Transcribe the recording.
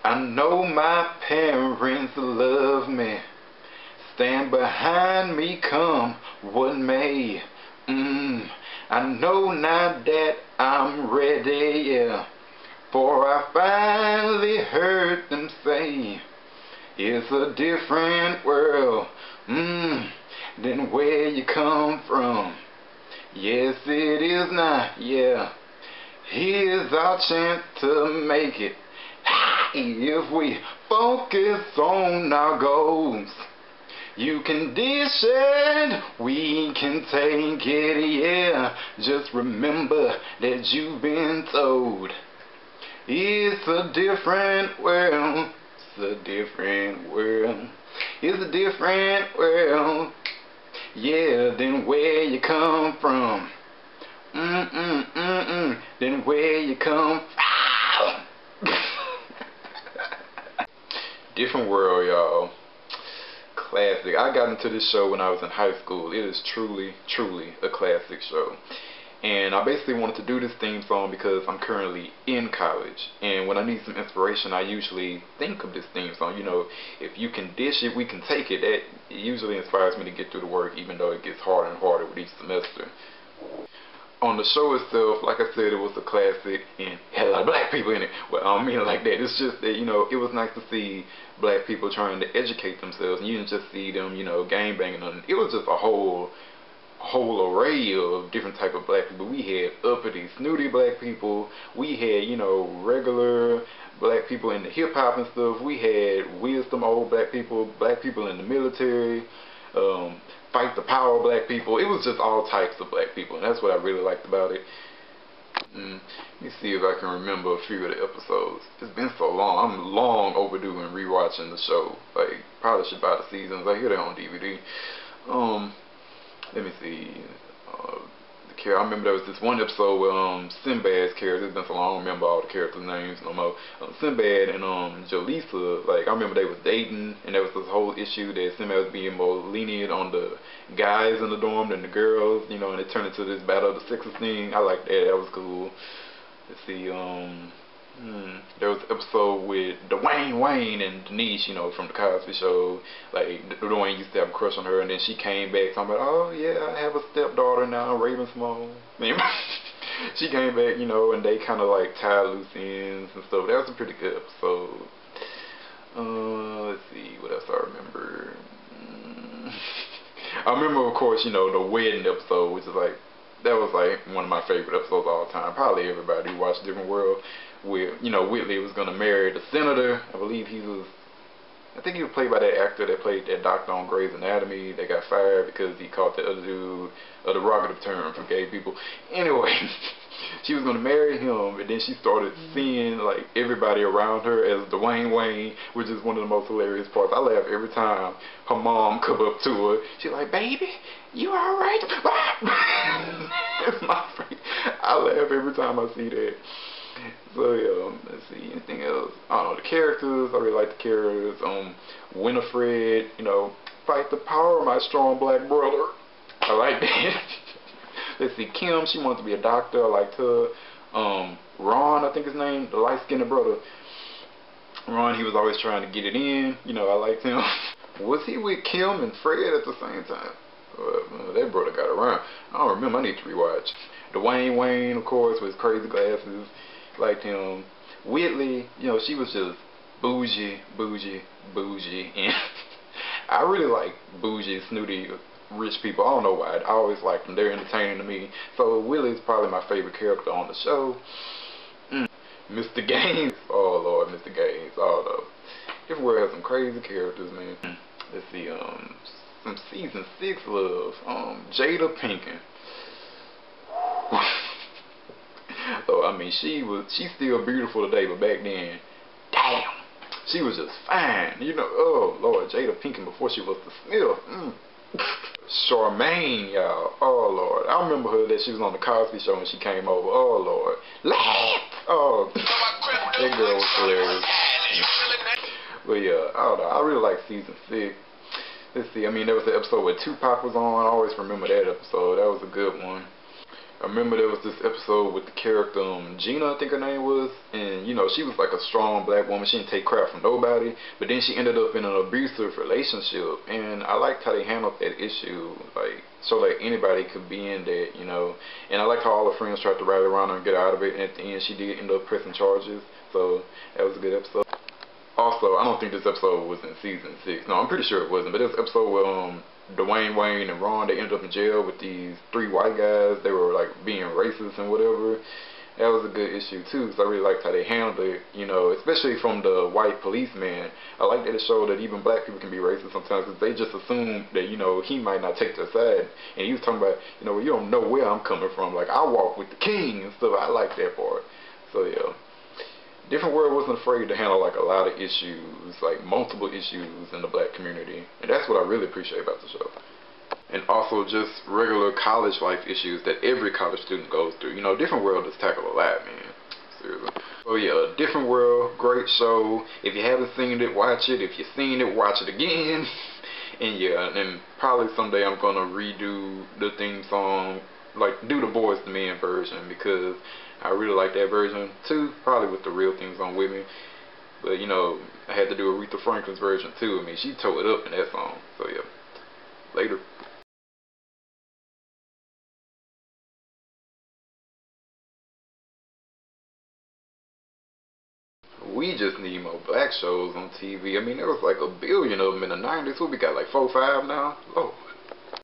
I know my parents love me, stand behind me come what may. I know now that I'm ready, yeah, for I finally heard them say it's a different world than where you come from. Yes, it is now, yeah. Here's our chance to make it. If we focus on our goals, you can dish it, we can take it, yeah. Just remember that you've been told it's a different world. It's a different world. It's a different world, yeah, than where you come from. Then where you come from. Different world, y'all. Classic. I got into this show when I was in high school. It is truly, truly a classic show. And I basically wanted to do this theme song because I'm currently in college. And when I need some inspiration, I usually think of this theme song. You know, if you can dish it, we can take it. That usually inspires me to get through the work, even though it gets harder and harder with each semester. On the show itself, like I said, it was a classic and had a lot of black people in it. Well, I don't mean it like that. It's just that, you know, it was nice to see black people trying to educate themselves. And you didn't just see them, you know, gang banging on. It was just a whole array of different type of black people. We had uppity, snooty black people. We had, you know, regular black people in the hip hop and stuff. We had wisdom old black people in the military, fight the power black people. It was just all types of black people, and that's what I really liked about it. Let me see if I can remember a few of the episodes. It's been so long. I'm long overdue in rewatching the show. Like, probably should buy the seasons. I hear they're on DVD. Let me see. I remember there was this one episode with Sinbad's character. It's been so long, I don't remember all the characters' names no more. Sinbad and Jolisa, like, I remember they was dating, and there was this whole issue that Sinbad was being more lenient on the guys in the dorm than the girls, you know, and it turned into this battle of the sexes thing. I liked that. That was cool. Let's see. There was an episode with Dwayne and Denise, you know, from the Cosby Show. Like, Dwayne used to have a crush on her, and then she came back talking about, oh yeah, I have a stepdaughter now, Raven Small. She came back, you know, and they kind of like tied loose ends and stuff. That was a pretty good episode. Let's see, what else I remember. I remember, of course, you know, the wedding episode, which is like, that was like one of my favorite episodes of all time. Probably everybody who watched Different World. Where, you know, Whitley was gonna marry the senator. I believe I think he was played by that actor that played that doctor on Grey's Anatomy that got fired because he called the other dude a derogative term for gay people. Anyway, she was gonna marry him, and then she started seeing like everybody around her as Dwayne Wayne, which is one of the most hilarious parts. I laugh every time her mom come up to her. She's like, "Baby, you alright?" It's my favorite. I laugh every time I see that. So yeah, let's see, anything else? I don't know, the characters, I really like the characters. Winifred, you know, fight the power of my strong black brother. I like that. Let's see, Kim, she wants to be a doctor. I liked her. Ron, I think his name, the light-skinned brother. Ron, he was always trying to get it in. You know, I liked him. Was he with Kim and Fred at the same time? That brother got around. I don't remember. I need to rewatch. Dwayne Wayne, of course, with his crazy glasses. Liked him. Whitley, you know, she was just bougie, and I really like bougie, snooty, rich people. I don't know why. I always liked them. They're entertaining to me. So Whitley's probably my favorite character on the show. Mr. Gaines. Oh Lord, Mr. Gaines. Oh no. Different World has some crazy characters, man. Let's see. Some season 6 love. Jada Pinkett. So I mean, she's still beautiful today, but back then, damn, she was just fine. You know, oh Lord, Jada Pinkett before she was the Smith. Charmaine, y'all. Oh Lord, I remember her that she was on the Cosby Show when she came over. Oh Lord, laugh. Oh, that girl was hilarious. But yeah, I don't know. I really like season 6. Let's see. I mean, there was an episode where Tupac was on. I always remember that episode. That was a good one. I remember there was this episode with the character Gina, I think her name was, and you know she was like a strong black woman. She didn't take crap from nobody, but then she ended up in an abusive relationship, and I liked how they handled that issue, like so that anybody could be in that, you know. And I liked how all her friends tried to rally around her and get her out of it, and at the end she did end up pressing charges. So that was a good episode. Also, I don't think this episode was in season 6. No, I'm pretty sure it wasn't. But this episode where Dwayne Wayne and Ron, they ended up in jail with these 3 white guys. They were like being racist and whatever. That was a good issue too. So I really liked how they handled it, you know, especially from the white policeman. I like that it showed that even black people can be racist sometimes, because they just assume that, you know, he might not take their side. And he was talking about, you know, you don't know where I'm coming from. Like, I walk with the king and stuff. I like that part. So yeah. Different World wasn't afraid to handle like a lot of issues, like multiple issues in the black community, and that's what I really appreciate about the show. And also just regular college life issues that every college student goes through. You know, Different World just tackled a lot, man. Seriously. So yeah, Different World, great show. If you haven't seen it, watch it. If you've seen it, watch it again. And yeah, and probably someday I'm gonna redo the theme song, like do the Boys to Men version, because I really like that version too, probably with the real things on with me. But you know, I had to do Aretha Franklin's version too. I mean, she tore it up in that song. So yeah, later. We just need more black shows on TV. I mean, there was like a billion of them in the 90s. What we got, like 4 or 5 now? Lord.